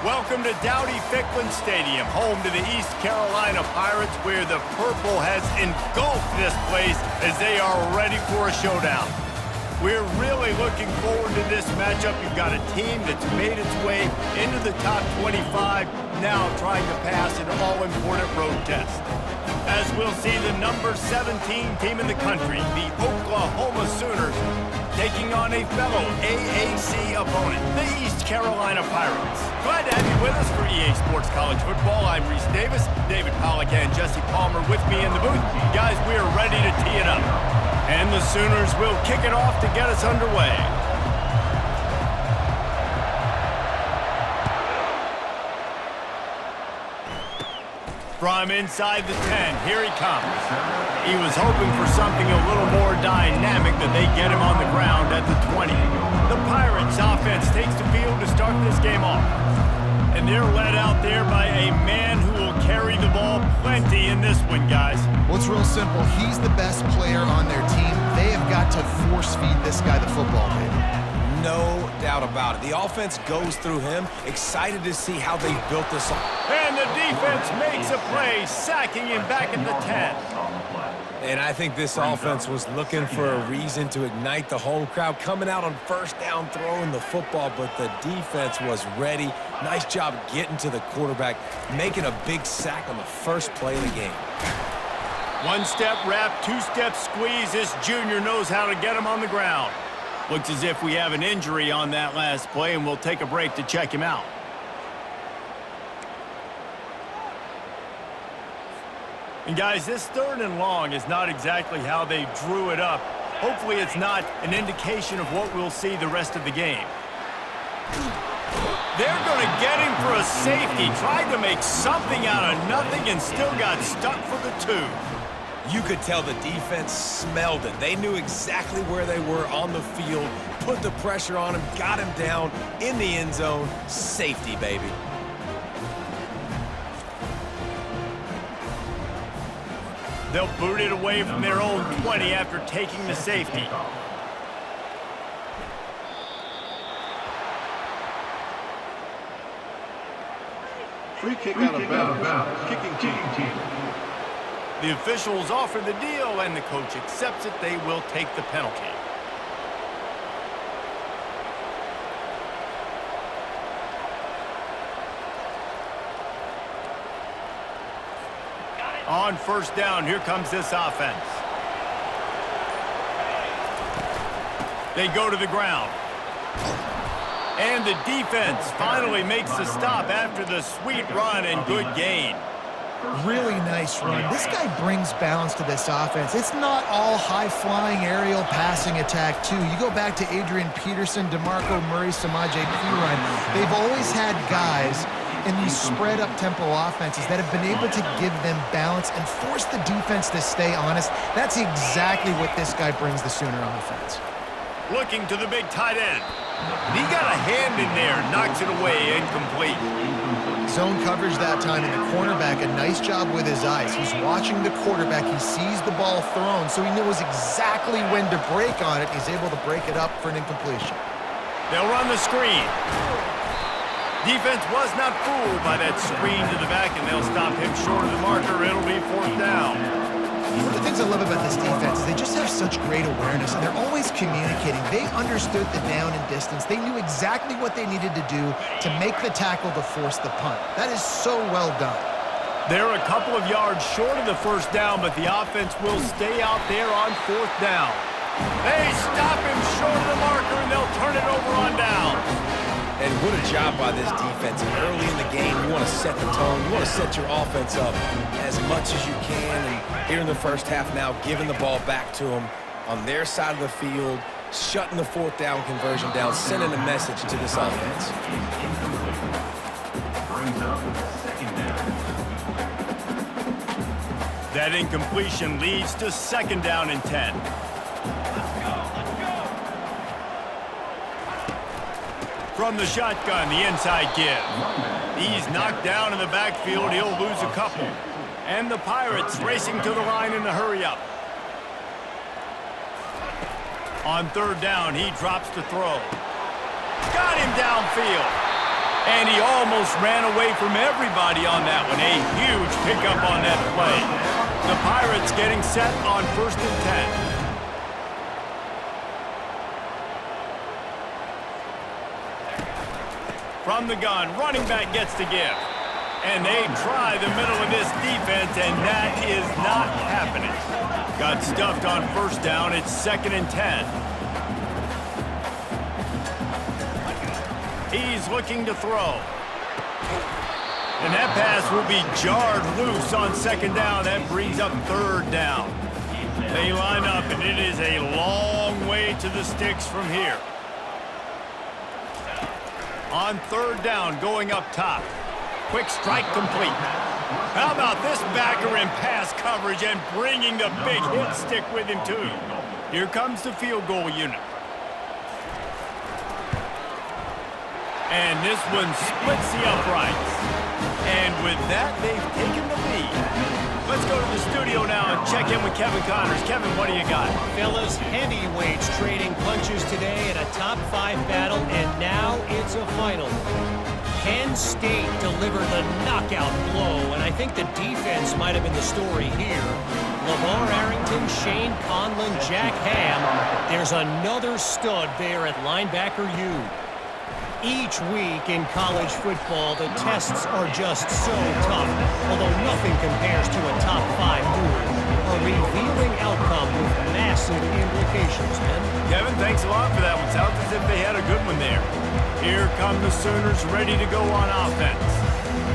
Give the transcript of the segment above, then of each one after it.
Welcome to Dowdy-Ficklen Stadium, home to the East Carolina Pirates, where the purple has engulfed this place as they are ready for a showdown. We're really looking forward to this matchup. You've got a team that's made its way into the top 25, now trying to pass an all-important road test. As we'll see the number 17 team in the country, the Oklahoma Sooners, taking on a fellow AAC opponent, the East Carolina Pirates. Glad to have you with us for EA Sports College Football. I'm Reese Davis, David Pollack and Jesse Palmer with me in the booth. Guys, we are ready to tee it up. And the Sooners will kick it off to get us underway. From inside the 10, here he comes. He was hoping for something a little more dynamic, that they get him on the ground at the 20. The Pirates offense takes the field to start this game off. And they're led out there by a man who will carry the ball plenty in this one, guys. Well, it's real simple. He's the best player on their team. They have got to force feed this guy the football, baby. No doubt about it. The offense goes through him. Excited to see how they've built this up. And the defense makes a play, sacking him back at the 10. And I think this offense was looking for a reason to ignite the home crowd, coming out on first down, throwing the football, but the defense was ready. Nice job getting to the quarterback, making a big sack on the first play of the game. One-step wrap, two-step squeeze. This junior knows how to get him on the ground. Looks as if we have an injury on that last play, and we'll take a break to check him out. And guys, this 3rd and long is not exactly how they drew it up. Hopefully it's not an indication of what we'll see the rest of the game. They're going to get him for a safety. Tried to make something out of nothing and still got stuck for the 2. You could tell the defense smelled it. They knew exactly where they were on the field, put the pressure on him, got him down in the end zone. Safety, baby. They'll boot it away from their own 20 after taking the safety. Free kick out of bounds. Kicking team. The officials offer the deal, and the coach accepts it. They will take the penalty. On first down, here comes this offense. They go to the ground. And the defense finally makes the stop after the sweet run and good gain. Really nice run. This guy brings balance to this offense. It's not all high-flying aerial passing attack, too. You go back to Adrian Peterson, DeMarco Murray, Samaje Perine. They've always had guys in these spread-up tempo offenses that have been able to give them balance and force the defense to stay honest. That's exactly what this guy brings the Sooner offense. Looking to the big tight end. He got a hand in there, knocks it away, incomplete. Zone coverage that time, and the cornerback, a nice job with his eyes. He's watching the quarterback. He sees the ball thrown, so he knows exactly when to break on it. He's able to break it up for an incompletion. They'll run the screen. Defense was not fooled by that screen to the back, and they'll stop him short of the marker. It'll be 4th down. One of the things I love about this defense is they just have such great awareness, and they're always communicating. They understood the down and distance. They knew exactly what they needed to do to make the tackle to force the punt. That is so well done. They're a couple of yards short of the first down, but the offense will stay out there on 4th down. They stop him short of the marker, and they'll turn it over on downs. And what a job by this defense. Early in the game, you want to set the tone. You want to set your offense up as much as you can. And here in the first half now, giving the ball back to them on their side of the field, shutting the 4th down conversion down, sending a message to this offense. That incompletion leads to 2nd down and 10. From the shotgun, the inside give. He's knocked down in the backfield. He'll lose a couple. And the Pirates racing to the line in the hurry-up. On 3rd down, he drops to throw. Got him downfield. And he almost ran away from everybody on that one. A huge pickup on that play. The Pirates getting set on 1st and 10. From the gun, running back gets to give. And they try the middle of this defense, and that is not happening. Got stuffed on 1st down. It's 2nd and 10. He's looking to throw. And that pass will be jarred loose on 2nd down. That brings up 3rd down. They line up, and it is a long way to the sticks from here. On 3rd down, going up top. Quick strike complete. How about this backer in pass coverage and bringing the big hit stick with him, too? Here comes the field goal unit. And this one splits the uprights. And with that, they've taken the lead. Let's go to the studio now and check in with Kevin Connors. Kevin, what do you got? Fellas, heavyweights trading punches today in a top 5 battle, and now it's a final. Penn State delivered the knockout blow, and I think the defense might have been the story here. LeVar Arrington, Shane Conlon, Jack Ham. There's another stud there at linebacker U. Each week in college football, the tests are just so tough, although nothing compares to a top 5 duel. A revealing outcome with massive implications, man. Kevin, thanks a lot for that one. Sounds as if they had a good one there. Here come the Sooners ready to go on offense.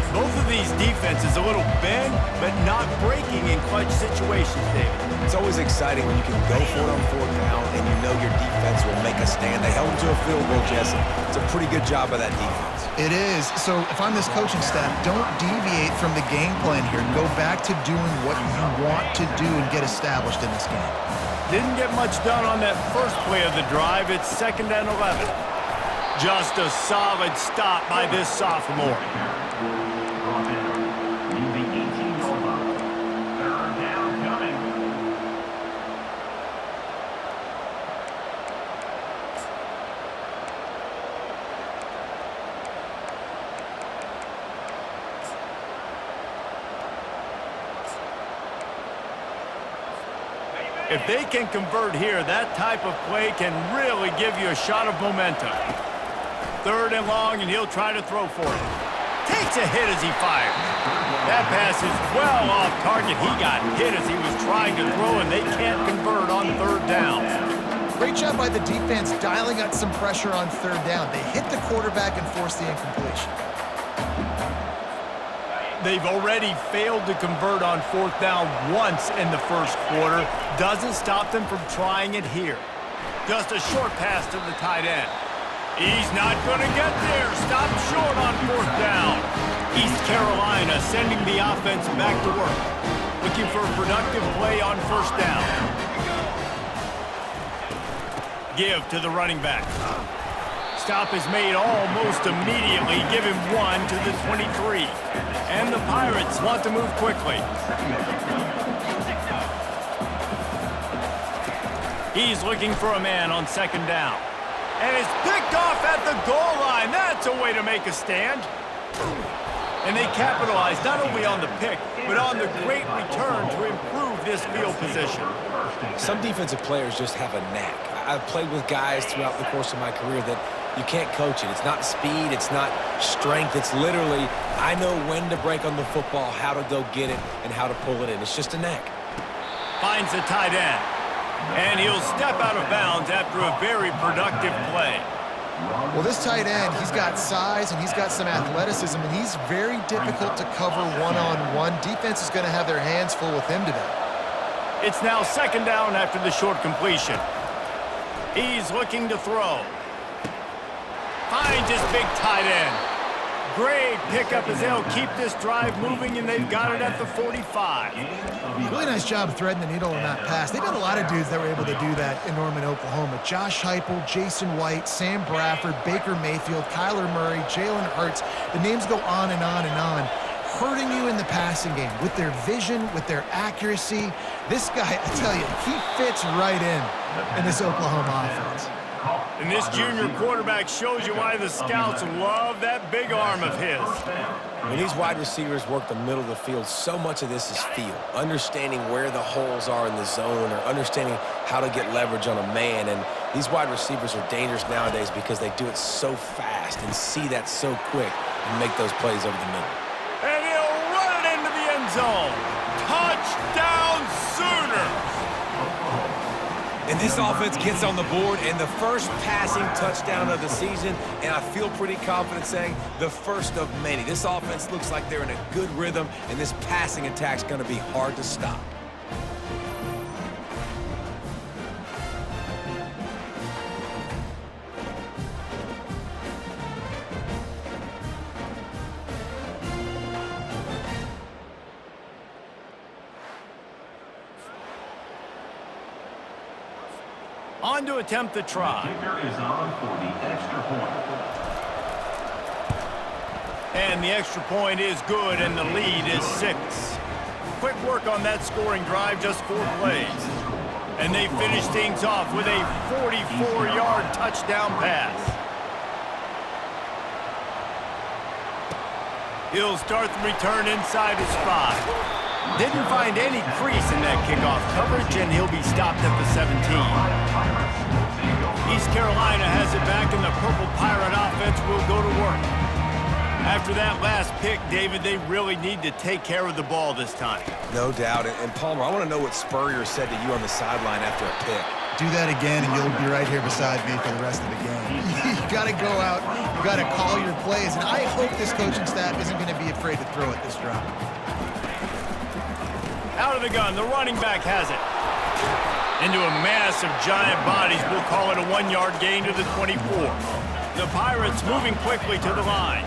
Both of these defenses a little bend, but not breaking in clutch situations, David. It's always exciting when you can go for it on 4th down and you know your defense will make a stand. They held them to a field goal, Jesse. It's a pretty good job by that defense. It is. So if I'm this coaching staff, don't deviate from the game plan here. Go back to doing what you want to do and get established in this game. Didn't get much done on that first play of the drive. It's 2nd and 11. Just a solid stop by this sophomore. If they can convert here, that type of play can really give you a shot of momentum. 3rd and long, and he'll try to throw for it. Takes a hit as he fires. That pass is well off target. He got hit as he was trying to throw, and they can't convert on 3rd down. Great job by the defense dialing up some pressure on 3rd down. They hit the quarterback and forced the incompletion. They've already failed to convert on 4th down once in the first quarter. Doesn't stop them from trying it here. Just a short pass to the tight end. He's not going to get there. Stop short on 4th down. East Carolina sending the offense back to work. Looking for a productive play on 1st down. Give to the running back. Stop is made almost immediately. Give him 1 to the 23. And the Pirates want to move quickly. He's looking for a man on 2nd down. And it's picked off at the goal line. That's a way to make a stand. And they capitalize not only on the pick, but on the great return to improve this field position. Some defensive players just have a knack. I've played with guys throughout the course of my career that you can't coach it. It's not speed. It's not strength. It's literally, I know when to break on the football, how to go get it, and how to pull it in. It's just a knack. Finds the tight end. And he'll step out of bounds after a very productive play. Well, this tight end, he's got size and he's got some athleticism, and he's very difficult to cover one-on-one. Defense is going to have their hands full with him today. It's now 2nd down after the short completion. He's looking to throw. Finds his big tight end. Great pickup as they'll keep this drive moving, and they've got it at the 45. Really nice job threading the needle on that pass. They've got a lot of dudes that were able to do that in Norman, Oklahoma. Josh Heupel, Jason White, Sam Bradford, Baker Mayfield, Kyler Murray, Jalen Hurts. The names go on and on and on. Hurting you in the passing game with their vision, with their accuracy. This guy, I tell you, he fits right in this Oklahoma offense. And this junior quarterback shows you why the scouts love that big arm of his. When these wide receivers work the middle of the field, so much of this is feel. Understanding where the holes are in the zone or understanding how to get leverage on a man. And these wide receivers are dangerous nowadays because they do it so fast and see that so quick and make those plays over the middle. And he'll run it into the end zone. Touchdown Sooners! And this offense gets on the board and the first passing touchdown of the season, and I feel pretty confident saying the first of many. This offense looks like they're in a good rhythm, and this passing attack's going to be hard to stop. On to attempt the try. Kicker is on for the extra point. And the extra point is good, and the lead is 6. Quick work on that scoring drive, just 4 plays. And they finish things off with a 44-yard touchdown pass. He'll start the return inside his 5. Didn't find any crease in that kickoff coverage, and he'll be stopped at the 17. East Carolina has it back, and the Purple Pirate offense will go to work. After that last pick, David, they really need to take care of the ball this time. No doubt. And Palmer, I want to know what Spurrier said to you on the sideline after a pick. Do that again, and you'll be right here beside me for the rest of the game. You got to go out. You got to call your plays, and I hope this coaching staff isn't going to be afraid to throw it this drive. Out of the gun, the running back has it. Into a mass of giant bodies, we'll call it a 1-yard gain to the 24. The Pirates moving quickly to the line.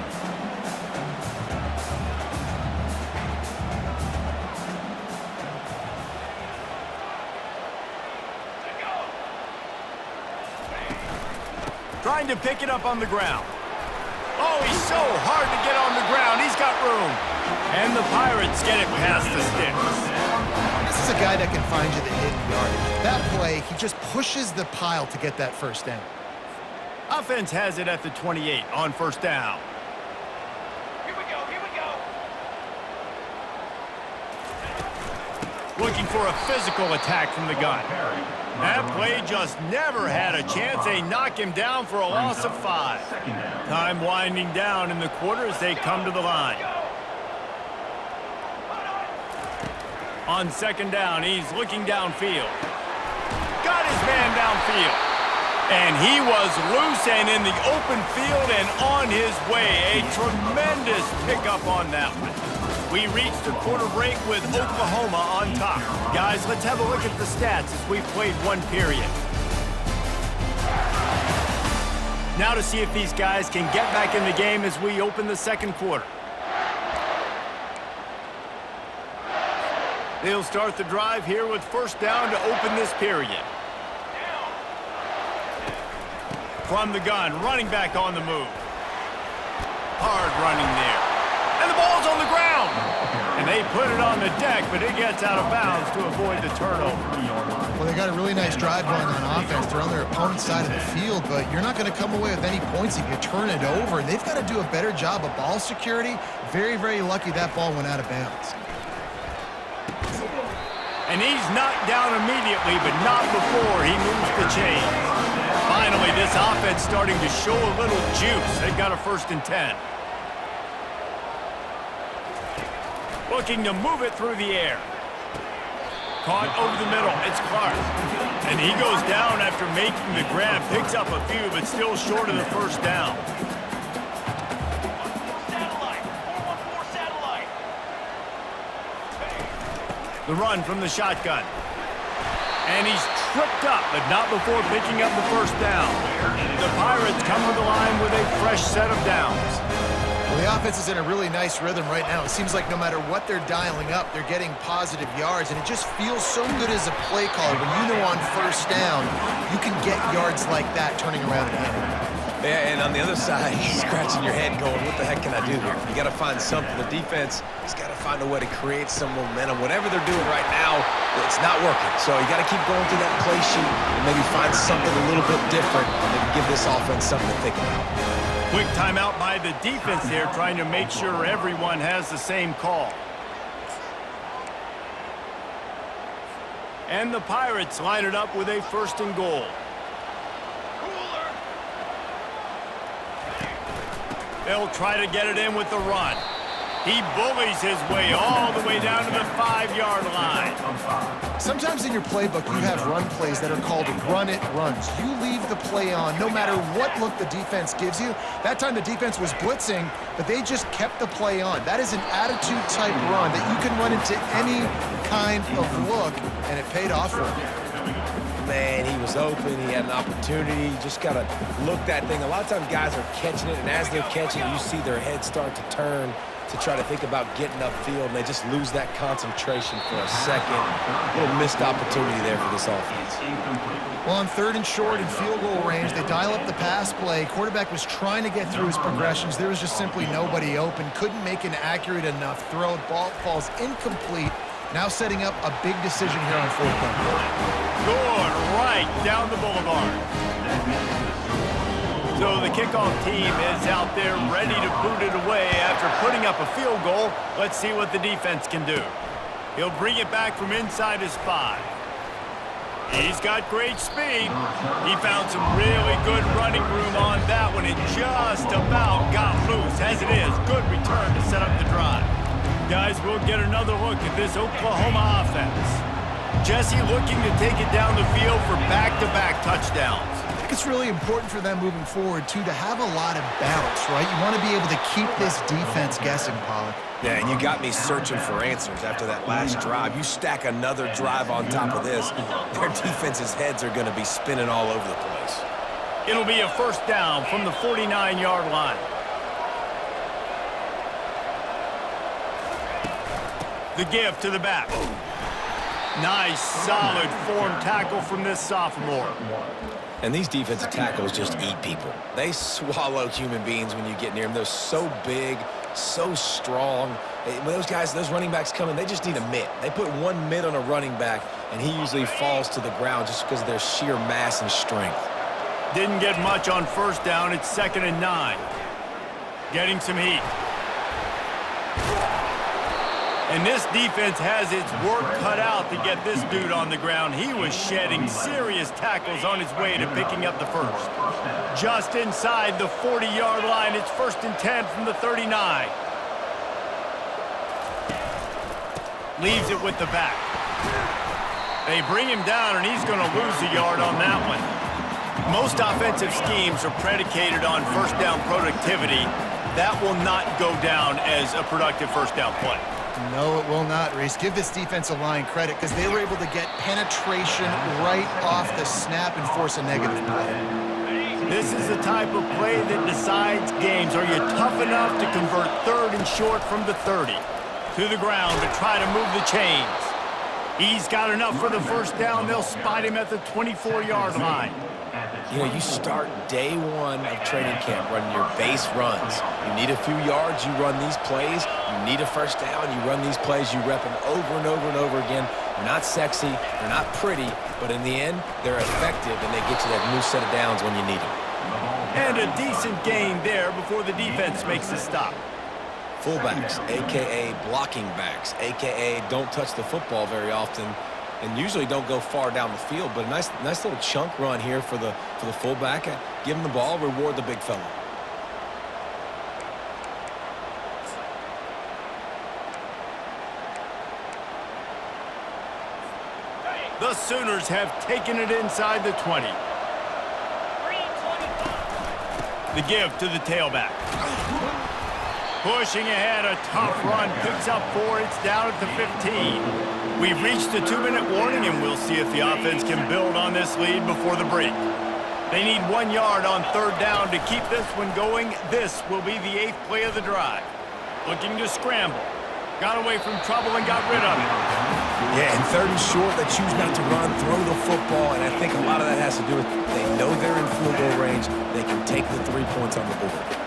Trying to pick it up on the ground. Oh, he's so hard to get on the ground. He's got room. And the Pirates get it past the sticks. This is a guy that can find you the hidden yardage. That play, he just pushes the pile to get that first down. Offense has it at the 28 on first down. Here we go, here we go. Looking for a physical attack from the gun. That play just never had a chance. They knock him down for a loss of 5. Time winding down in the quarter as they come to the line. On second down, he's looking downfield. Got his man downfield. And he was loose and in the open field and on his way. A tremendous pickup on that one. We reached the quarter break with Oklahoma on top. Guys, let's have a look at the stats as we've played 1 period. Now to see if these guys can get back in the game as we open the second quarter. They'll start the drive here with first down to open this period. From the gun, running back on the move. Hard running there. And the ball's on the ground. And they put it on the deck, but it gets out of bounds to avoid the turnover. Well, they got a really nice drive going on offense. They're on their opponent's side of the field, but you're not going to come away with any points if you turn it over. And they've got to do a better job of ball security. Very, very lucky that ball went out of bounds. And he's knocked down immediately, but not before he moves the chains. Finally, this offense starting to show a little juice. They've got a 1st and 10. Looking to move it through the air. Caught over the middle. It's Clark. And he goes down after making the grab. Picks up a few, but still short of the first down. The run from the shotgun. And he's tripped up, but not before picking up the first down. The Pirates come to the line with a fresh set of downs. Well, the offense is in a really nice rhythm right now. It seems like no matter what they're dialing up, they're getting positive yards, and it just feels so good as a play caller when you know on first down you can get yards like that turning around and handing it off. Yeah, and on the other side, you're scratching your head going, what the heck can I do here? You got to find something. The defense has got to find a way to create some momentum. Whatever they're doing right now, it's not working. So you got to keep going through that play sheet and maybe find something a little bit different and maybe give this offense something to think about. Quick timeout by the defense there, trying to make sure everyone has the same call. And the Pirates line it up with a 1st and goal. They'll try to get it in with the run. He bullies his way all the way down to the 5-yard line. Sometimes in your playbook, you have run plays that are called run-it runs. You leave the play on no matter what look the defense gives you. That time the defense was blitzing, but they just kept the play on. That is an attitude-type run that you can run into any kind of look, and it paid off for him. Man, he was open. He had an opportunity. You just got to look that thing. A lot of times guys are catching it, and as they're catching it, you see their head start to turn to try to think about getting upfield, and they just lose that concentration for a second. A little missed opportunity there for this offense. Well, on 3rd and short and field goal range, they dial up the pass play. Quarterback was trying to get through his progressions. There was just simply nobody open. Couldn't make an accurate enough throw. Ball falls incomplete. Now setting up a big decision here on 4th down. Good, right down the boulevard. So the kickoff team is out there ready to boot it away after putting up a field goal. Let's see what the defense can do. He'll bring it back from inside his 5. He's got great speed. He found some really good running room on that one and just about got loose. As it is, good return to set up the drive. Guys, we'll get another look at this Oklahoma offense. Jesse looking to take it down the field for back-to-back touchdowns. I think it's really important for them moving forward, too, to have a lot of balance, right? You want to be able to keep this defense guessing, Pollack. Yeah, and you got me searching for answers after that last drive. You stack another drive on top of this, their defense's heads are going to be spinning all over the place. It'll be a 1st down from the 49-yard line. The give to the back. Nice, solid form tackle from this sophomore. And these defensive tackles just eat people. They swallow human beings when you get near them. They're so big, so strong. When those guys, those running backs come in, they just need a mitt. They put one mitt on a running back, and he usually falls to the ground just because of their sheer mass and strength. Didn't get much on 1st down. It's 2nd and 9. Getting some heat. And this defense has its work cut out to get this dude on the ground. He was shedding serious tackles on his way to picking up the 1st. Just inside the 40-yard line, it's 1st and 10 from the 39. Leaves it with the back. They bring him down, and he's going to lose a yard on that one. Most offensive schemes are predicated on 1st down productivity. That will not go down as a productive 1st down play. No, it will not, Reese. Give this defensive line credit because they were able to get penetration right off the snap and force a negative play. This is the type of play that decides games. Are you tough enough to convert 3rd and short from the 30? To the ground to try to move the chains. He's got enough for the 1st down. They'll spot him at the 24-yard line. You know, you start day 1 of training camp running your base runs. You need a few yards, you run these plays. You need a 1st down, you run these plays. You rep them over and over and over again. They're not sexy, they're not pretty, but in the end, they're effective, and they get you that new set of downs when you need them. And a decent gain there before the defense makes a stop. Fullbacks, a.k.a. blocking backs, a.k.a. don't touch the football very often, and usually don't go far down the field, but a nice little chunk run here for the fullback. Give him the ball, reward the big fella. The Sooners have taken it inside the 20. The give to the tailback. Pushing ahead, a tough run, picks up 4, it's down at the 15. We've reached the 2-minute warning, and we'll see if the offense can build on this lead before the break. They need 1 yard on 3rd down to keep this one going. This will be the 8th play of the drive. Looking to scramble. Got away from trouble and got rid of it. Yeah, and third and short, they choose not to run, throw the football, and I think a lot of that has to do with they know they're in field goal range. They can take the 3 points on the board.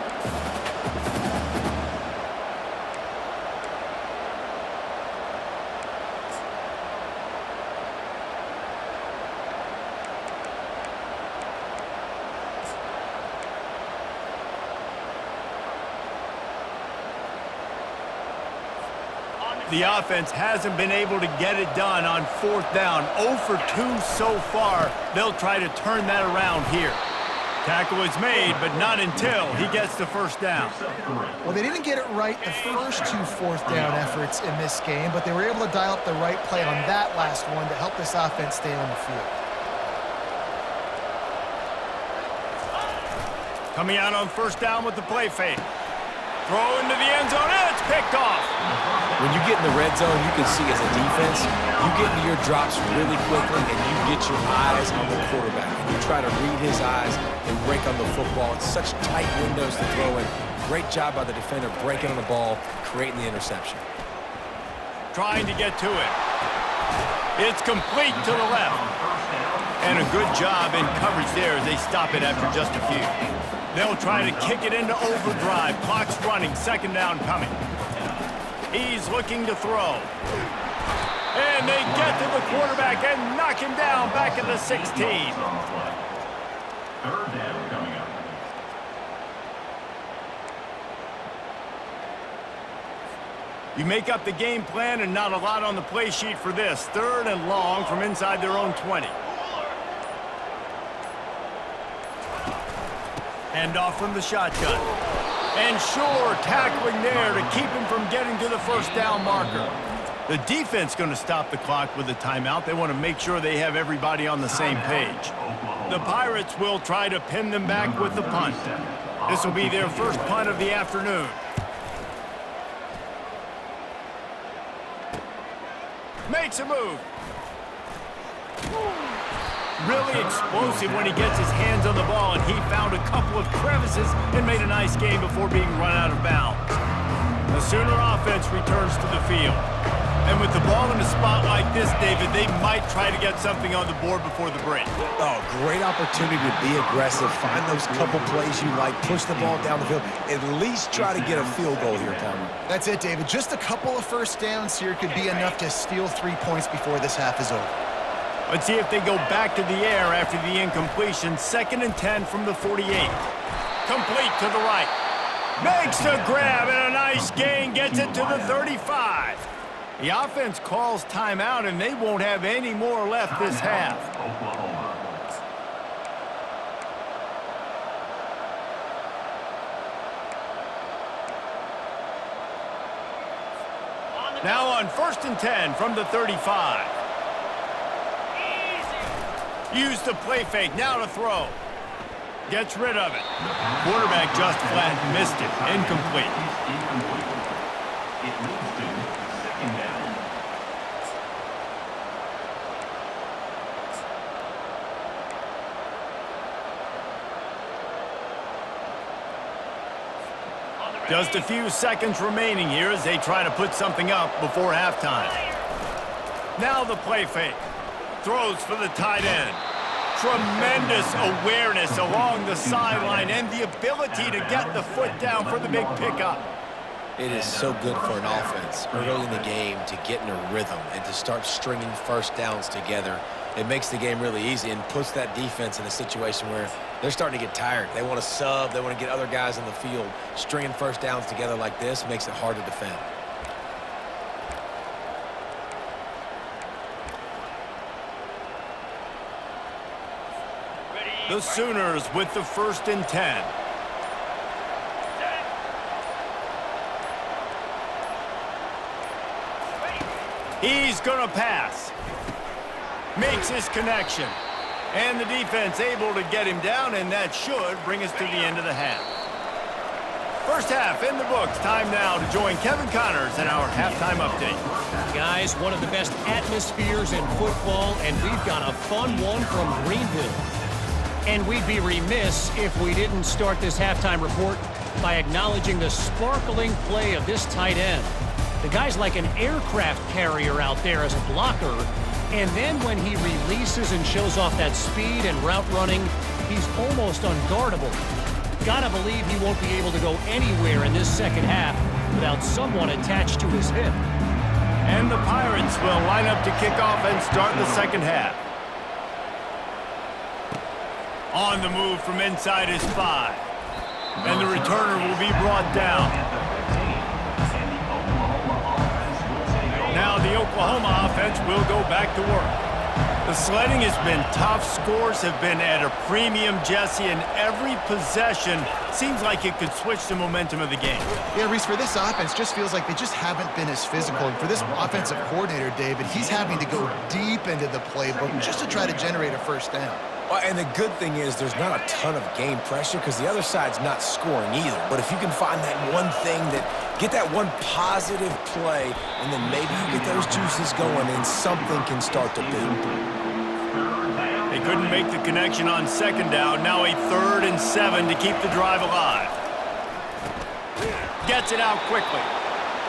The offense hasn't been able to get it done on 4th down. 0 for 2 so far. They'll try to turn that around here. Tackle is made, but not until he gets the first down. Well, they didn't get it right the first 2 4th down efforts in this game, but they were able to dial up the right play on that last one to help this offense stay on the field. Coming out on 1st down with the play fake. Throw into the end zone, and it's picked off. When you get in the red zone, you can see as a defense, you get into your drops really quickly and you get your eyes on the quarterback. And you try to read his eyes and break on the football. It's such tight windows to throw in. Great job by the defender breaking on the ball, creating the interception. Trying to get to it. It's complete to the left. And a good job in coverage there as they stop it after just a few. They'll try to kick it into overdrive. Clock's running, 2nd down coming. He's looking to throw. And they get to the quarterback and knock him down back at the 16. 3rd down coming up. You make up the game plan and not a lot on the play sheet for this. 3rd and long from inside their own 20. Hand off from the shotgun. And sure, tackling there to keep him from getting to the 1st down marker. The defense going to stop the clock with a timeout. They want to make sure they have everybody on the same page. The Pirates will try to pin them back with the punt. This will be their first punt of the afternoon. Makes a move. Really explosive when he gets his hands on the ball, and he found a couple of crevices and made a nice game before being run out of bounds. The Sooner offense returns to the field. And with the ball in a spot like this, David, they might try to get something on the board before the break. Oh, great opportunity to be aggressive, find those couple plays you like, push the ball down the field, at least try to get a field goal here, Tommy. That's it, David. Just a couple of 1st downs here could be enough to steal 3 points before this half is over. Let's see if they go back to the air after the incompletion. 2nd and 10 from the 48. Complete to the right. Makes the grab and a nice gain. Gets it to the 35. The offense calls timeout, and they won't have any more left this half. Now on 1st and 10 from the 35. Use the play fake, now to throw. Gets rid of it. Quarterback just flat missed it. Incomplete. It moves to 2nd down. Just a few seconds remaining here as they try to put something up before halftime. Now the play fake. Throws for the tight end. Tremendous awareness along the sideline and the ability to get the foot down for the big pickup. It is so good for an offense early in the game to get in a rhythm and to start stringing 1st downs together. It makes the game really easy and puts that defense in a situation where they're starting to get tired. They want to sub. They want to get other guys on the field. Stringing 1st downs together like this makes it hard to defend. The Sooners with the 1st and 10. He's going to pass. Makes his connection. And the defense able to get him down, and that should bring us to the end of the half. First half in the books. Time now to join Kevin Connors in our halftime update. Guys, one of the best atmospheres in football, and we've got a fun one from Greenville. And we'd be remiss if we didn't start this halftime report by acknowledging the sparkling play of this tight end. The guy's like an aircraft carrier out there as a blocker. And then when he releases and shows off that speed and route running, he's almost unguardable. Gotta believe he won't be able to go anywhere in this second half without someone attached to his hip. And the Pirates will line up to kick off and start the second half. On the move from inside is 5. And the returner will be brought down. Now the Oklahoma offense will go back to work. The sledding has been tough. Scores have been at a premium, Jesse, and every possession seems like it could switch the momentum of the game. Yeah, Reese, for this offense, just feels like they just haven't been as physical. And for this offensive coordinator, David, he's having to go deep into the playbook just to try to generate a first down. Well, and the good thing is there's not a ton of game pressure because the other side's not scoring either. But if you can find that one thing get that one positive play, and then maybe you get those juices going and something can start to build. They couldn't make the connection on second down. Now a 3rd and 7 to keep the drive alive. Gets it out quickly.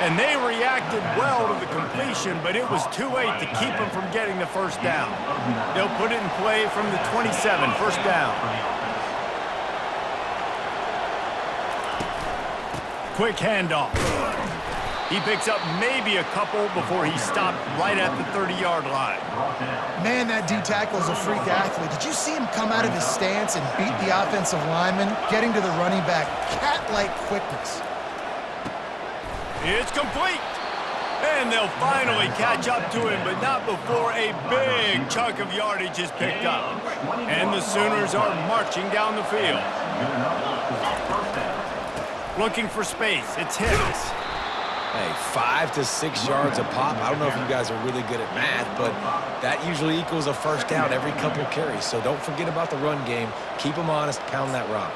And they reacted well to the completion, but it was too late to keep them from getting the first down. They'll put it in play from the 27, first down. Quick handoff. He picks up maybe a couple before he stopped right at the 30-yard line. Man, that D-tackle is a freak athlete. Did you see him come out of his stance and beat the offensive lineman, getting to the running back? Cat-like quickness. It's complete. And they'll finally catch up to him, but not before a big chunk of yardage is picked up. And the Sooners are marching down the field. Looking for space. It's Hicks. Hey, 5 to 6 yards a pop. I don't know if you guys are really good at math, but that usually equals a first down every couple carries. So don't forget about the run game. Keep them honest. Pound that rock.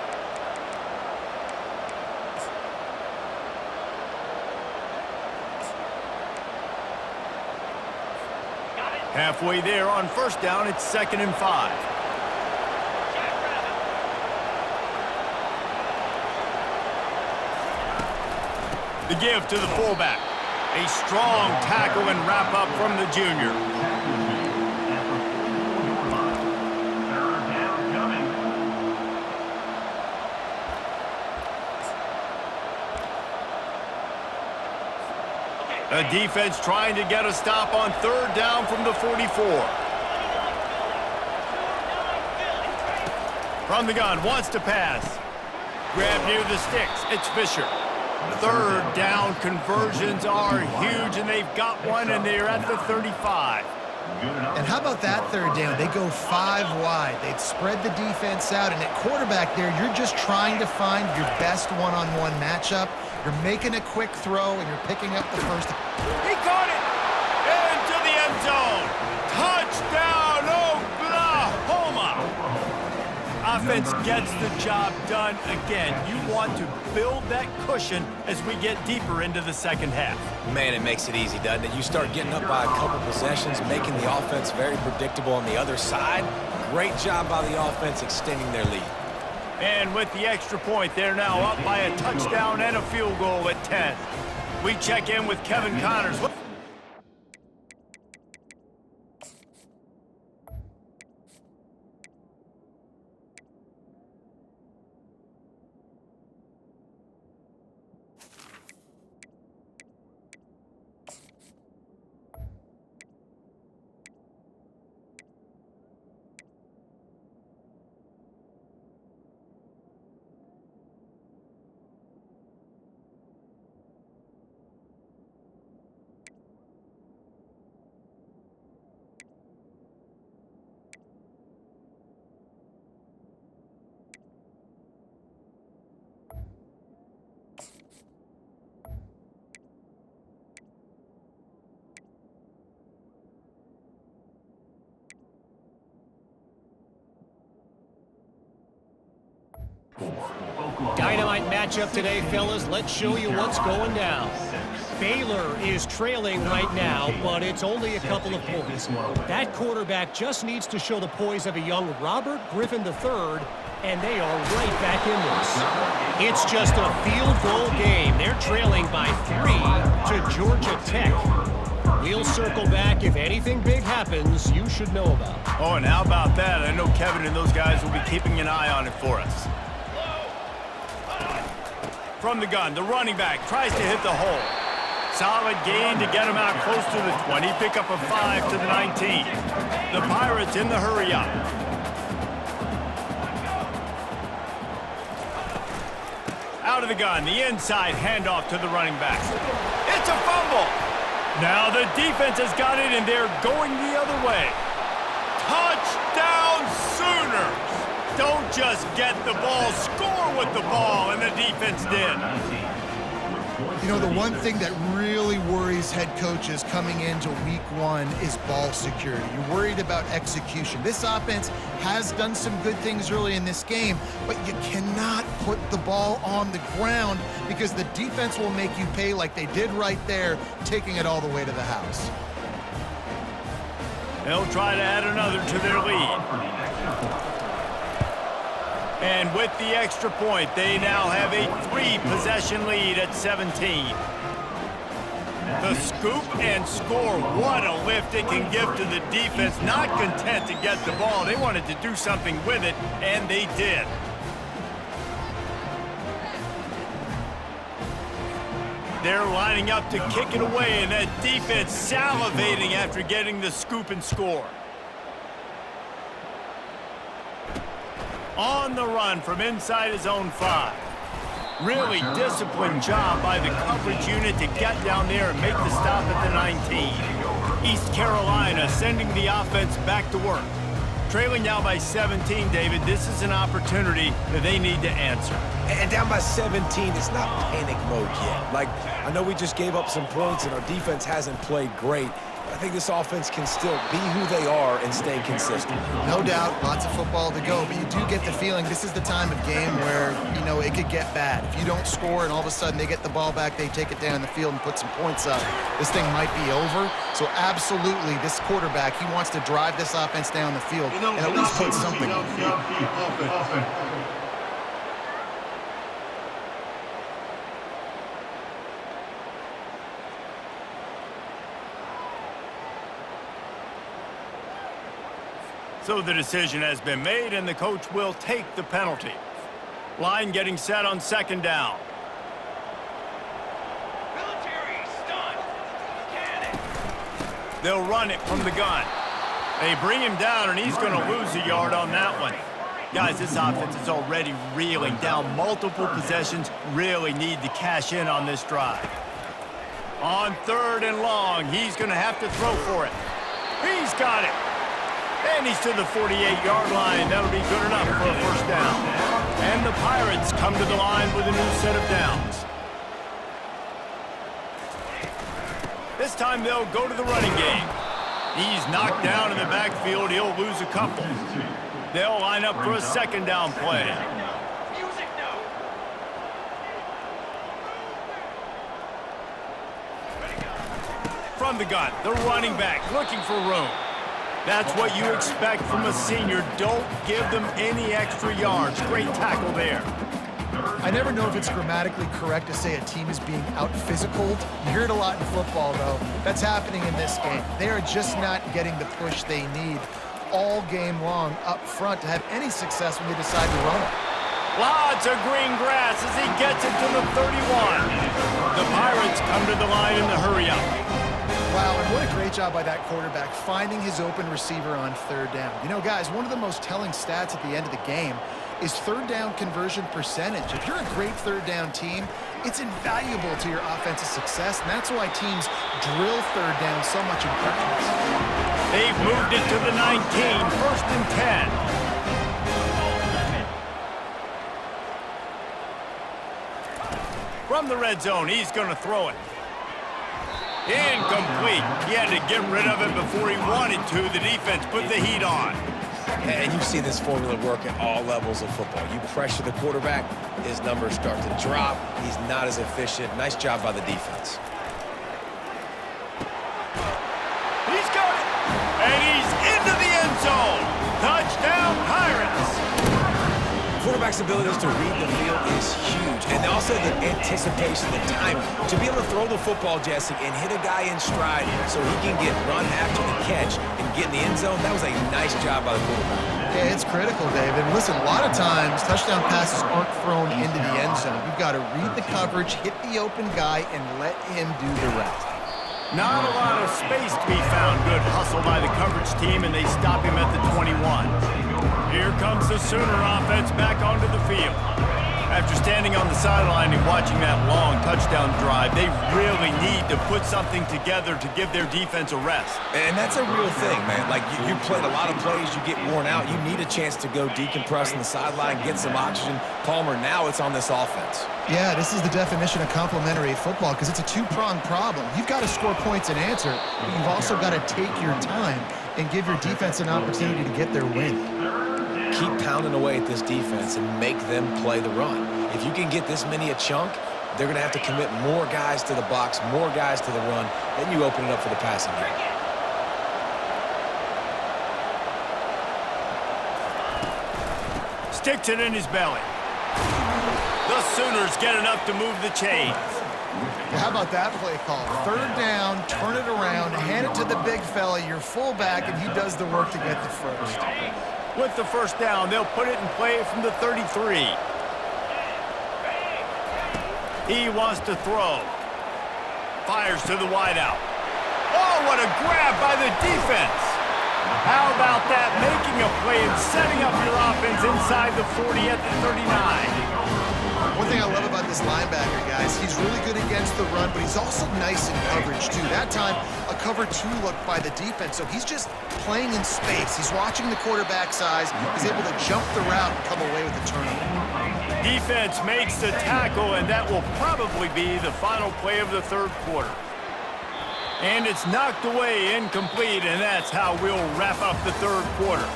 Halfway there on first down, it's 2nd and 5. The give to the fullback. A strong tackle and wrap up from the junior. The defense trying to get a stop on 3rd down from the 44. From the gun, wants to pass. Grab near the sticks. It's Fisher. 3rd down conversions are huge, and they've got one, and they're at the 35. And how about that 3rd down? They go 5 wide. They'd spread the defense out, and at quarterback there, you're just trying to find your best one-on-one matchup. You're making a quick throw, and you're picking up the first. He caught it! Into the end zone! Touchdown, Oklahoma! Offense gets the job done again. You want to build that cushion as we get deeper into the second half. Man, it makes it easy, doesn't it? You start getting up by a couple possessions, making the offense very predictable on the other side. Great job by the offense extending their lead. And with the extra point, they're now up by a touchdown and a field goal at 10. We check in with Kevin Connors. Dynamite matchup today, fellas. Let's show you what's going down. Baylor is trailing right now, but it's only a couple of points. That quarterback just needs to show the poise of a young Robert Griffin III And they are right back in this. It's just a field goal game. They're trailing by 3 to Georgia Tech. We'll circle back if anything big happens you should know about. Oh, and how about that? I know Kevin and those guys will be keeping an eye on it for us. From the gun, the running back tries to hit the hole. Solid gain to get him out close to the 20. Pick up a 5 to the 19. The Pirates in the hurry up. Out of the gun, the inside handoff to the running back. It's a fumble. Now the defense has got it, and they're going the other way. Touchdown Sooners! Don't just get the ball, score with the ball, and the defense did. You know, the one thing that really worries head coaches coming into week 1 is ball security. You're worried about execution. This offense has done some good things early in this game, but you cannot put the ball on the ground because the defense will make you pay like they did right there, taking it all the way to the house. They'll try to add another to their lead. And with the extra point, they now have a 3-possession lead at 17. The scoop and score, what a lift it can give to the defense. Not content to get the ball, they wanted to do something with it, and they did. They're lining up to kick it away, and that defense salivating after getting the scoop and score. On the run from inside his own 5. Really disciplined job by the coverage unit to get down there and make the stop at the 19. East Carolina sending the offense back to work. Trailing now by 17, David, this is an opportunity that they need to answer. And down by 17, it's not panic mode yet. Like, I know we just gave up some points and our defense hasn't played great. I think this offense can still be who they are and stay consistent. No doubt, lots of football to go, but you do get the feeling this is the time of game where, you know, it could get bad. If you don't score and all of a sudden they get the ball back, they take it down the field and put some points up, this thing might be over. So absolutely, this quarterback, he wants to drive this offense down the field and at least put something on the field. So the decision has been made, and the coach will take the penalty. Line getting set on 2nd down. They'll run it from the gun. They bring him down, and he's going to lose a yard on that one. Guys, this offense is already reeling down multiple possessions. Really need to cash in on this drive. On 3rd and long, he's going to have to throw for it. He's got it. And he's to the 48-yard line. That'll be good enough for a 1st down. And the Pirates come to the line with a new set of downs. This time they'll go to the running game. He's knocked down in the backfield. He'll lose a couple. They'll line up for a 2nd down play. From the gun, the running back looking for room. That's what you expect from a senior. Don't give them any extra yards. Great tackle there. I never know if it's grammatically correct to say a team is being out-physicaled. You hear it a lot in football, though. That's happening in this game. They are just not getting the push they need all game long up front to have any success when they decide to run it. Lots of green grass as he gets it to the 31. The Pirates come to the line in the hurry-up. Wow, and what a great job by that quarterback, finding his open receiver on 3rd down. You know, guys, one of the most telling stats at the end of the game is 3rd down conversion percentage. If you're a great 3rd down team, it's invaluable to your offensive success, and that's why teams drill 3rd down so much in practice. They've moved it to the 19, 1st and 10. From the red zone, he's going to throw it. Incomplete. He had to get rid of it before he wanted to. The defense put the heat on. And you see this formula work at all levels of football. You pressure the quarterback, his numbers start to drop. He's not as efficient. Nice job by the defense. He's got it. And he's into the end zone. Touchdown, Pirates. quarterback's ability to read the field is huge. And also the anticipation, the timing. To be able to throw the football, Jesse, and hit a guy in stride so he can get run after the catch and get in the end zone, that was a nice job by the quarterback. Yeah, it's critical, David. Listen, a lot of times touchdown passes aren't thrown into the end zone. You've got to read the coverage, hit the open guy, and let him do the rest. Not a lot of space to be found. Good hustle by the coverage team, and they stop him at the 21. Here comes the Sooner offense back onto the field. After standing on the sideline and watching that long touchdown drive, they really need to put something together to give their defense a rest. And that's a real thing, man. Like, you played a lot of plays, you get worn out. You need a chance to go decompress on the sideline, get some oxygen. Palmer, now it's on this offense. Yeah, this is the definition of complementary football because it's a two-pronged problem. You've got to score points and answer, but you've also got to take your time and give your defense an opportunity to get their win. Keep pounding away at this defense and make them play the run. If you can get this many a chunk, they're going to have to commit more guys to the box, more guys to the run. Then you open it up for the passing game. Sticks it in his belly. The Sooners get enough to move the chains. How about that play call? Third down, turn it around, hand it to the big fella, your fullback, and he does the work to get the first. With the first down, they'll put it in play from the 33. He wants to throw. Fires to the wideout. Oh, what a grab by the defense. How about that? Making a play and setting up your offense inside the 40 at the 39. One thing I love about this linebacker, guys, he's really good against the run, but he's also nice in coverage, too. That time, a cover 2 look by the defense, so he's just playing in space. He's watching the quarterback's eyes. He's able to jump the route and come away with a turnover. Defense makes the tackle, and that will probably be the final play of the third quarter. And it's knocked away, incomplete, and that's how we'll wrap up the third quarter.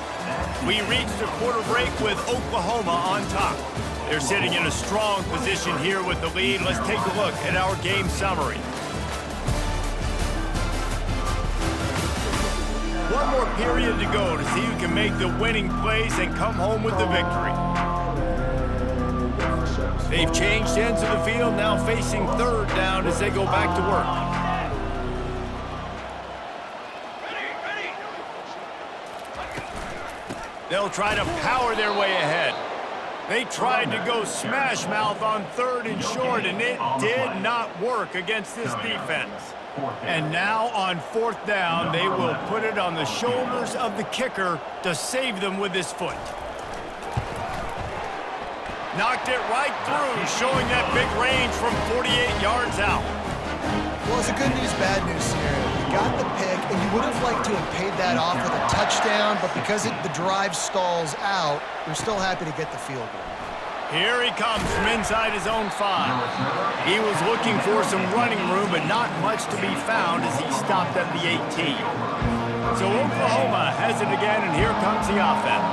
We reach the quarter break with Oklahoma on top. They're sitting in a strong position here with the lead. Let's take a look at our game summary. One more period to go to see who can make the winning plays and come home with the victory. They've changed ends of the field, now facing third down as they go back to work. They'll try to power their way ahead. They tried to go smash mouth on third and short, and it did not work against this defense. And now on fourth down, they will put it on the shoulders of the kicker to save them with his foot. Knocked it right through, showing that big range from 48 yards out. Well, it's a good news, bad news scenario. You got the pick, and you would have liked to have paid that off with a touchdown, but because the drive stalls out, they're still happy to get the field goal. Here he comes from inside his own 5. He was looking for some running room, but not much to be found as he stopped at the 18. So Oklahoma has it again, and here comes the offense.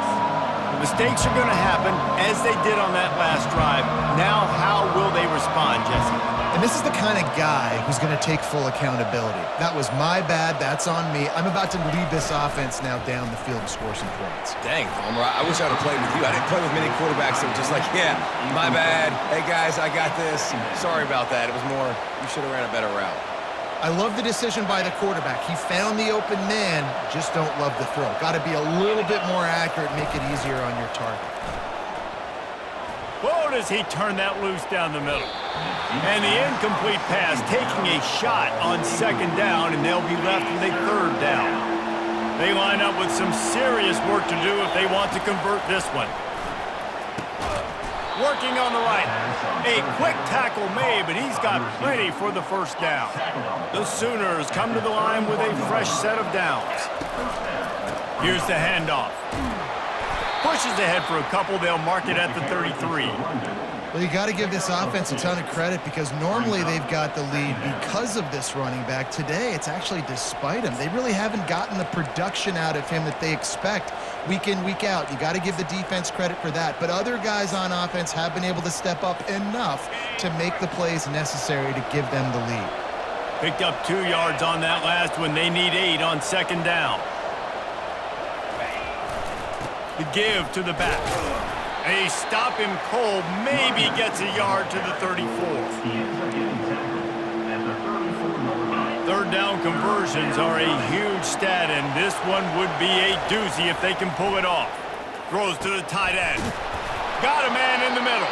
Mistakes are going to happen, as they did on that last drive. Now, how will they respond, Jesse? And this is the kind of guy who's going to take full accountability. That was my bad. That's on me. I'm about to lead this offense now down the field and score some points. Dang, Palmer, I wish I'd have played with you. I didn't play with many quarterbacks that were just like, yeah, my bad. Hey, guys, I got this. Sorry about that. It was more, you should have ran a better route. I love the decision by the quarterback. He found the open man, just don't love the throw. Got to be a little bit more accurate, make it easier on your target. Whoa, does he turn that loose down the middle. And the incomplete pass taking a shot on second down, and they'll be left with a third down. They line up with some serious work to do if they want to convert this one. Working on the right. A quick tackle made, but he's got plenty for the first down. The Sooners come to the line with a fresh set of downs. Here's the handoff. Pushes ahead for a couple. They'll mark it at the 33. Well, you got to give this offense a ton of credit because normally they've got the lead because of this running back. Today, it's actually despite him. They really haven't gotten the production out of him that they expect week in, week out. You got to give the defense credit for that. But other guys on offense have been able to step up enough to make the plays necessary to give them the lead. Picked up 2 yards on that last one. They need 8 on second down. The give to the back. They stop him cold, maybe gets a yard to the 34. He ends up getting tackled at the 34-yard line. Third down conversions are a huge stat, and this one would be a doozy if they can pull it off. Throws to the tight end. Got a man in the middle.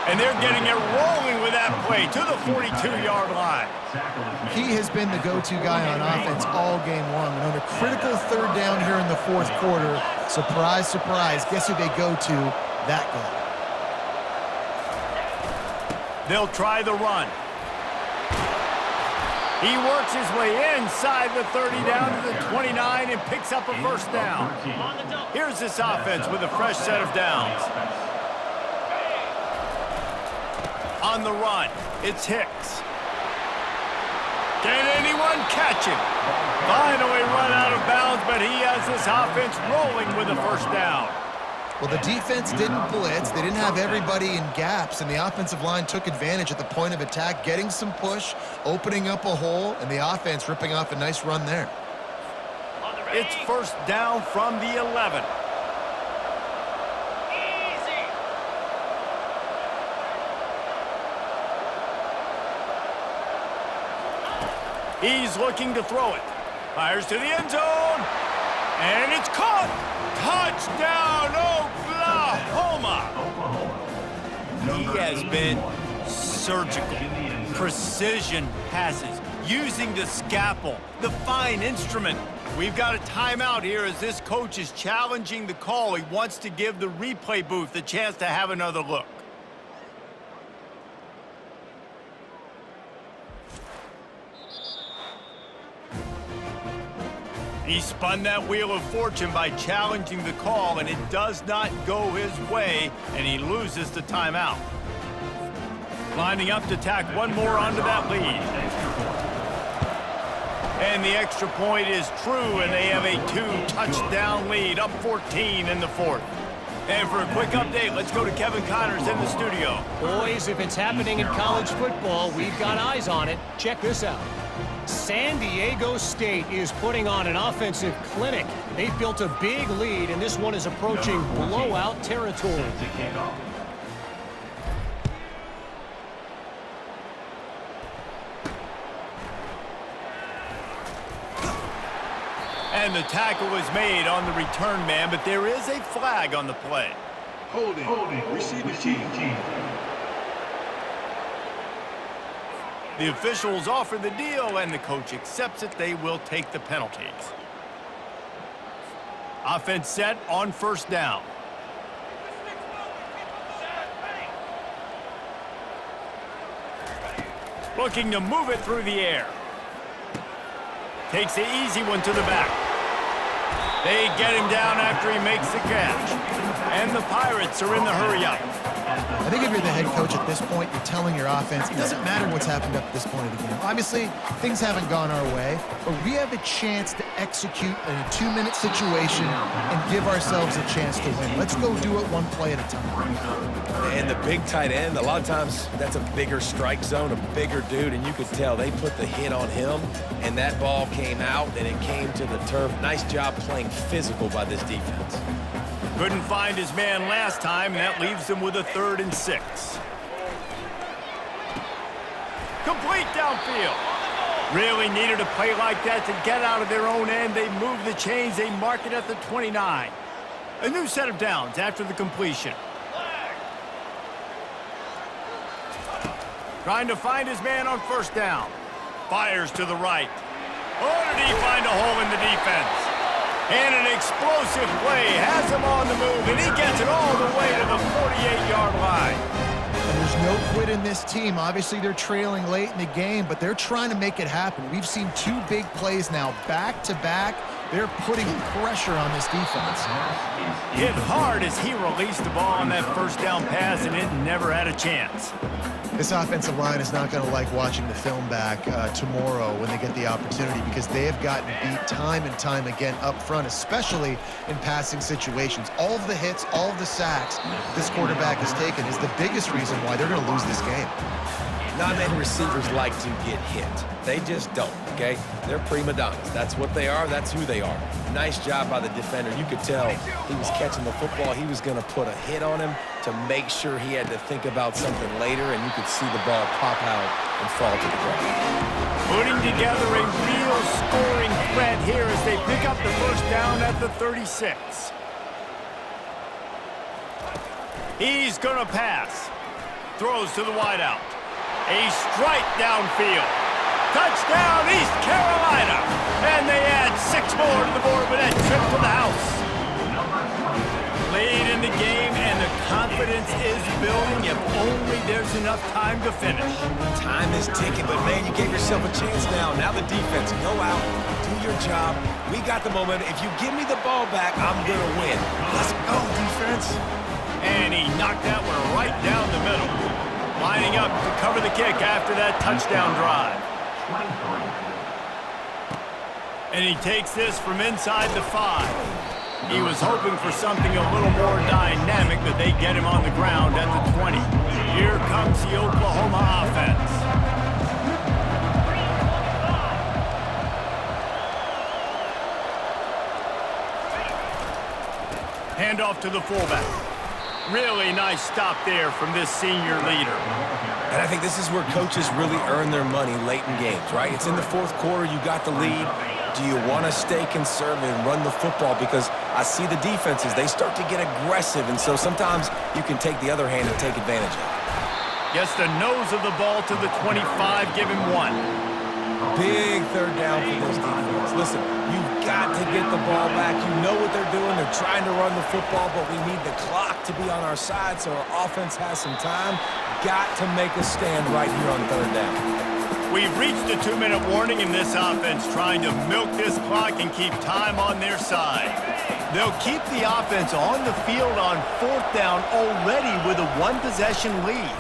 And they're getting it rolling with that play to the 42-yard line. He has been the go-to guy on offense all game long. And on a critical third down here in the fourth quarter, surprise, surprise, guess who they go to? That guy. They'll try the run. He works his way inside the 30 down to the 29 and picks up a first down. Here's this offense with a fresh set of downs. On the run, it's Hicks. Can anyone catch him? Finally run out of bounds, but he has this offense rolling with a first down. Well, the defense didn't blitz. They didn't have everybody in gaps, and the offensive line took advantage at the point of attack, getting some push, opening up a hole, and the offense ripping off a nice run there. It's first down from the 11. He's looking to throw it. Fires to the end zone. And it's caught. Touchdown, Oklahoma. He has been surgical. Precision passes. Using the scalpel, the fine instrument. We've got a timeout here as this coach is challenging the call. He wants to give the replay booth a chance to have another look. He spun that wheel of fortune by challenging the call, and it does not go his way, and he loses the timeout. Lining up to tack one more onto that lead. And the extra point is true, and they have a 2-touchdown lead, up 14 in the fourth. And for a quick update, let's go to Kevin Connors in the studio. Boys, if it's happening in college football, we've got eyes on it. Check this out. San Diego State is putting on an offensive clinic. They've built a big lead, and this one is approaching blowout territory. And the tackle is made on the return man, but there is a flag on the play. Holding. Receiving team. The officials offer the deal, and the coach accepts it. They will take the penalties. Offense set on first down. Looking to move it through the air. Takes the easy one to the back. They get him down after he makes the catch. And the Pirates are in the hurry-up. I think if you're the head coach at this point, you're telling your offense, it doesn't matter what's happened up to this point of the game. Obviously, things haven't gone our way, but we have a chance to execute in a 2-minute situation and give ourselves a chance to win. Let's go do it one play at a time. And the big tight end, a lot of times that's a bigger strike zone, a bigger dude, and you could tell they put the hit on him, and that ball came out, and it came to the turf. Nice job playing physical by this defense. Couldn't find his man last time, and that leaves them with a 3rd and 6. Complete downfield. Really needed a play like that to get out of their own end. They move the chains. They mark it at the 29. A new set of downs after the completion. Trying to find his man on first down. Fires to the right. Oh, did he find a hole in the defense? And an explosive play has him on the move, and he gets it all the way to the 48-yard line. And there's no quit in this team. Obviously, they're trailing late in the game, but they're trying to make it happen. We've seen 2 big plays now, back-to-back. They're putting pressure on this defense. Hit hard as he released the ball on that first down pass, and it never had a chance. This offensive line is not going to like watching the film back tomorrow when they get the opportunity, because they have gotten beat time and time again up front, especially in passing situations. All of the hits, all of the sacks this quarterback has taken is the biggest reason why they're going to lose this game. Not many receivers like to get hit. They just don't, okay? They're prima donnas. That's what they are. That's who they they are. Nice job by the defender. You could tell he was catching the football. He was going to put a hit on him to make sure he had to think about something later, and you could see the ball pop out and fall to the ground. Putting together a real scoring threat here as they pick up the first down at the 36. He's going to pass. Throws to the wideout. A strike downfield. Touchdown, East Carolina! And they add 6 more to the board with that trip to the house. Late in the game, and the confidence is building if only there's enough time to finish. Time is ticking, but man, you gave yourself a chance now. Now the defense, go out, do your job. We got the momentum. If you give me the ball back, I'm going to win. Let's go, defense. And he knocked that one right down the middle. Lining up to cover the kick after that touchdown drive. And he takes this from inside the 5. He was hoping for something a little more dynamic, but they get him on the ground at the 20. Here comes the Oklahoma offense. Handoff to the fullback. Really nice stop there from this senior leader. And I think this is where coaches really earn their money late in games, right? It's in the fourth quarter. You got the lead. Do you want to stay conservative and run the football? Because I see the defenses, they start to get aggressive, and so sometimes you can take the other hand and take advantage of it. Gets the nose of the ball to the 25, give him 1. Big third down for this defense. Listen, you've got to get the ball back. You know what they're doing. They're trying to run the football, but we need the clock to be on our side so our offense has some time. Got to make a stand right here on third down. We've reached the 2-minute warning in this offense, trying to milk this clock and keep time on their side. They'll keep the offense on the field on 4th down already with a 1-possession lead.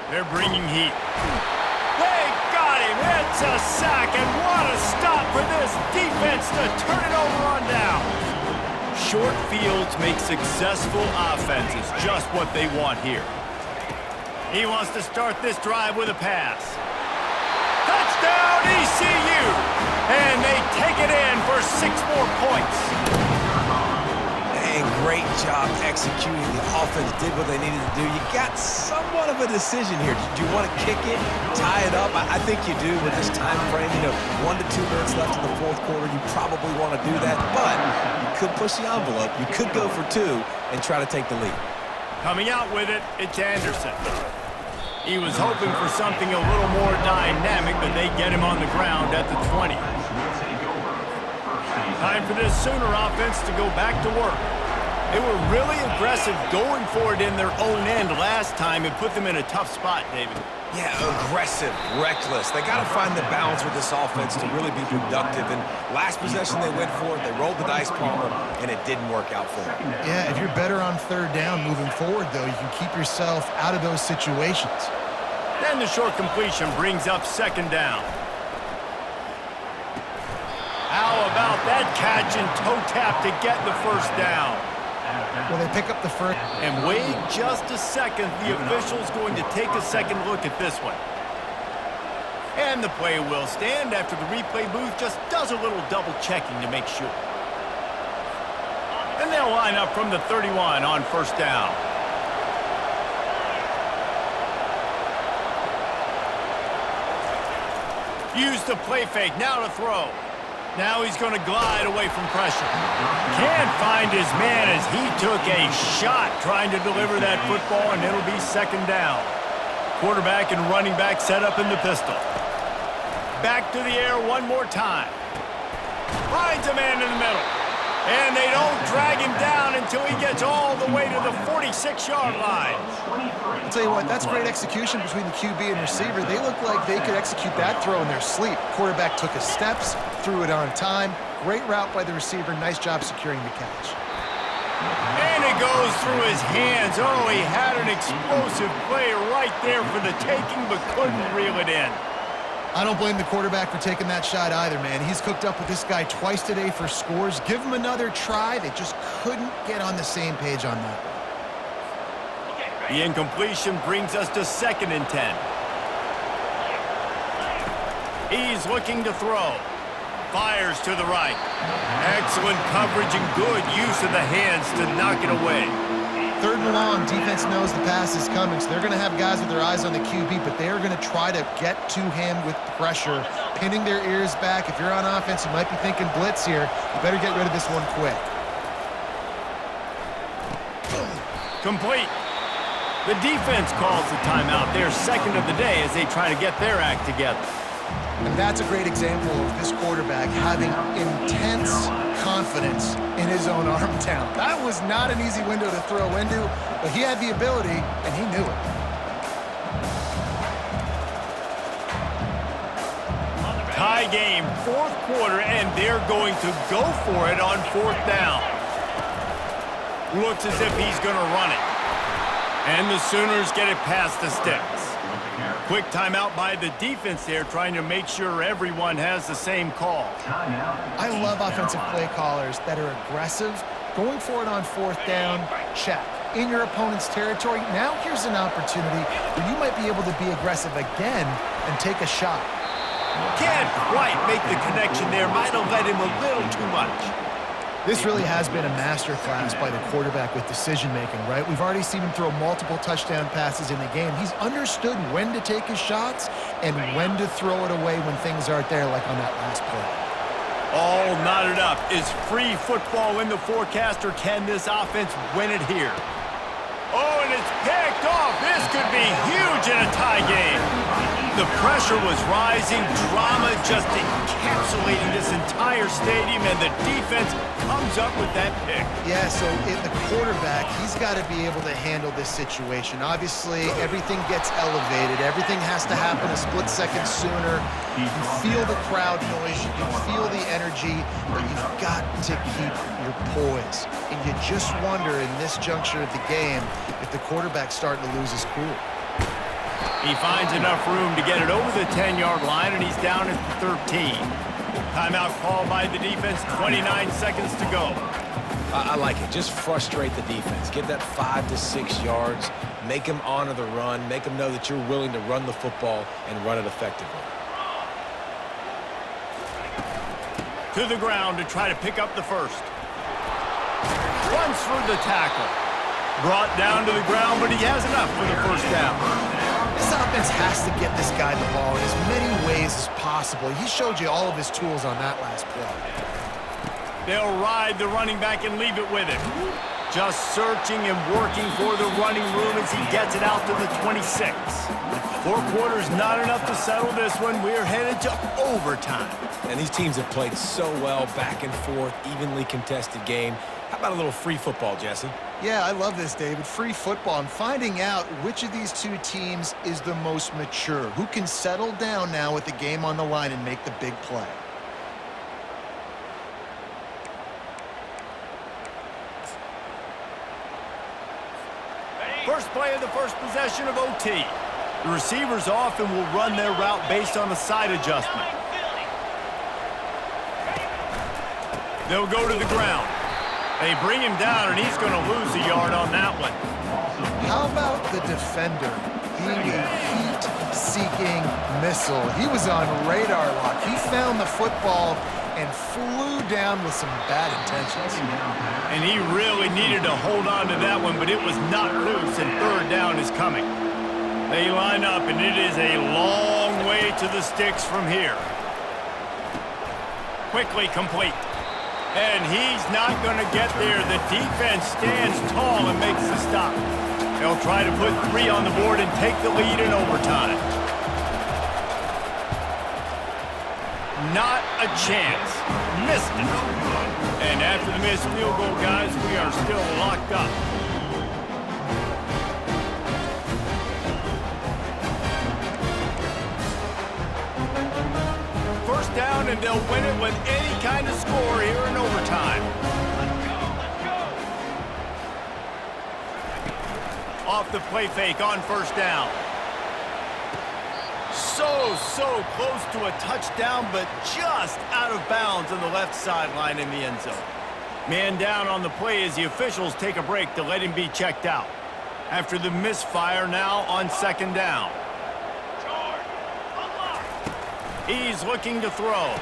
They're bringing heat. They got him. It's a sack, and what a stop for this defense to turn it over on down. Short fields make successful offenses just what they want here. He wants to start this drive with a pass. Touchdown, ECU! And they take it in for 6 more points. And great job executing. The offense did what they needed to do. You got somewhat of a decision here. Do you want to kick it, tie it up? I think you do with this time frame. 1 to 2 minutes left in the fourth quarter. You probably want to do that, but you could push the envelope. You could go for 2 and try to take the lead. Coming out with it, it's Anderson. He was hoping for something a little more dynamic, but they get him on the ground at the 20. Time for this Sooner offense to go back to work. They were really aggressive going for it in their own end last time and put them in a tough spot, David. Yeah, aggressive, reckless. They got to find the balance with this offense to really be productive. And last possession they went for it, they rolled the dice, Palmer, and it didn't work out for them. Yeah, if you're better on third down moving forward, though, you can keep yourself out of those situations. Then the short completion brings up 2nd down. How about that catch and toe tap to get the first down? Well, they pick up the first. And wait just a second. The official's going to take a second look at this one. And the play will stand after the replay booth just does a little double checking to make sure. And they'll line up from the 31 on 1st down. Use the play fake, now to throw. Now he's going to glide away from pressure. Can't find his man as he took a shot trying to deliver that football, and it'll be 2nd down. Quarterback and running back set up in the pistol. Back to the air one more time. Finds a man in the middle. And they don't drag him down until he gets all the way to the 46-yard line. I'll tell you what, that's great execution between the QB and receiver. They look like they could execute that throw in their sleep. Quarterback took his steps, threw it on time. Great route by the receiver. Nice job securing the catch. And it goes through his hands. Oh, he had an explosive play right there for the taking, but couldn't reel it in. I don't blame the quarterback for taking that shot either, man. He's cooked up with this guy twice today for scores. Give him another try. They just couldn't get on the same page on that one. The incompletion brings us to 2nd and 10. He's looking to throw. Fires to the right. Excellent coverage and good use of the hands to knock it away. 3rd and long, defense knows the pass is coming, so they're going to have guys with their eyes on the QB, but they are going to try to get to him with pressure, pinning their ears back. If you're on offense, you might be thinking blitz here. You better get rid of this one quick. Complete. The defense calls the timeout. They're second of the day as they try to get their act together. And that's a great example of this quarterback having intense confidence in his own arm talent. That was not an easy window to throw into, but he had the ability, and he knew it. Tie game, 4th quarter, and they're going to go for it on 4th down. Looks as if he's going to run it. And the Sooners get it past the sticks. Quick timeout by the defense there, trying to make sure everyone has the same call. I love offensive play callers that are aggressive. Going for it on 4th down, check. In your opponent's territory, now here's an opportunity where you might be able to be aggressive again and take a shot. Can't quite make the connection there. Might have led him a little too much. This really has been a masterclass by the quarterback with decision-making, right? We've already seen him throw multiple touchdown passes in the game. He's understood when to take his shots and when to throw it away when things aren't there, like on that last play. All knotted up. Is free football in the forecast, or can this offense win it here? Oh, and it's picked off. This could be huge in a tie game. The pressure was rising. Drama just encapsulating this entire stadium, and the defense comes up with that pick. Yeah, so the quarterback, he's got to be able to handle this situation. Obviously, everything gets elevated. Everything has to happen a split second sooner. You can feel the crowd noise. You can feel the energy, but you've got to keep your poise. And you just wonder in this juncture of the game if the quarterback's starting to lose his cool. He finds enough room to get it over the 10-yard line, and he's down at the 13. Timeout called by the defense, 29 seconds to go. I like it. Just frustrate the defense. Get that 5 to 6 yards. Make them honor the run. Make them know that you're willing to run the football and run it effectively. To the ground to try to pick up the first. Runs through the tackle. Brought down to the ground, but he has enough for the first down. This offense has to get this guy the ball in as many ways as possible. He showed you all of his tools on that last play. They'll ride the running back and leave it with him. Just searching and working for the running room as he gets it out to the 26. 4 quarters not enough to settle this one. We're headed to overtime. And these teams have played so well, back and forth, evenly contested game. How about a little free football, Jesse? Yeah, I love this, David. Free football. I'm finding out which of these two teams is the most mature, who can settle down now with the game on the line and make the big play. First play of the first possession of OT. The receivers often will run their route based on a side adjustment. They'll go to the ground. They bring him down, and he's going to lose a yard on that one. How about the defender being a heat-seeking missile? He was on radar lock. He found the football and flew down with some bad intentions. And he really needed to hold on to that one, but it was not loose, and 3rd down is coming. They line up, and it is a long way to the sticks from here. Quickly complete. And he's not going to get there. The defense stands tall and makes the stop. They'll try to put 3 on the board and take the lead in overtime. Not a chance. Missed it. And after the missed field goal, guys, we are still locked up. First down, and they'll win it with any kind of score here in overtime. Off the play fake on first down. So close to a touchdown, but just out of bounds on the left sideline in the end zone. Man down on the play as the officials take a break to let him be checked out. After the misfire, now on 2nd down. He's looking to throw.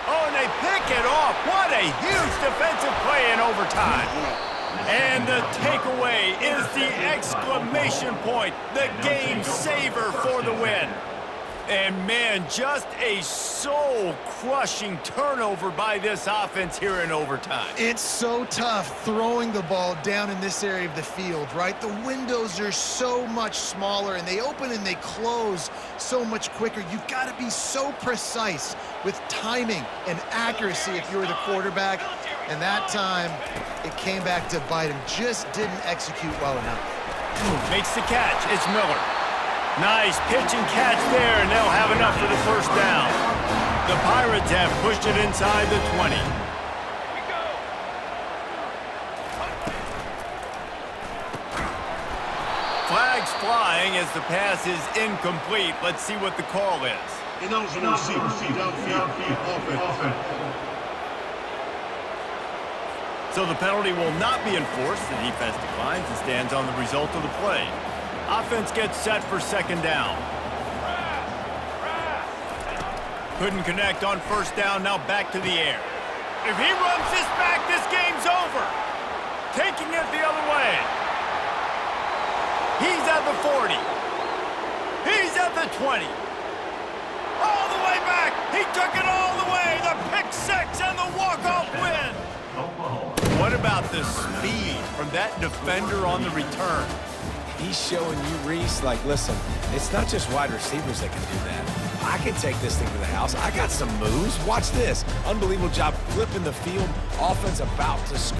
Oh, and they pick it off. What a huge defensive play in overtime. And the takeaway is the exclamation point, the game saver for the win. And, man, just a soul-crushing turnover by this offense here in overtime. It's so tough throwing the ball down in this area of the field, right? The windows are so much smaller, and they open and they close so much quicker. You've got to be so precise with timing and accuracy if you're the quarterback. And that time, it came back to bite him. Just didn't execute well enough. Makes the catch. It's Miller. Nice pitch and catch there, and they'll have enough for the first down. The Pirates have pushed it inside the 20. Flags flying as the pass is incomplete. Let's see what the call is. Ineligible receiver, downfield, offense. So the penalty will not be enforced. The defense declines and stands on the result of the play. Offense gets set for second down. Couldn't connect on first down, now back to the air. If he runs this back, this game's over. Taking it the other way. He's at the 40. He's at the 20. All the way back. He took it all the way. The pick six and the walk-off win. What about the speed from that defender on the return? He's showing you, Reese, like, listen, it's not just wide receivers that can do that. I can take this thing to the house. I got some moves. Watch this. Unbelievable job flipping the field. Offense about to score.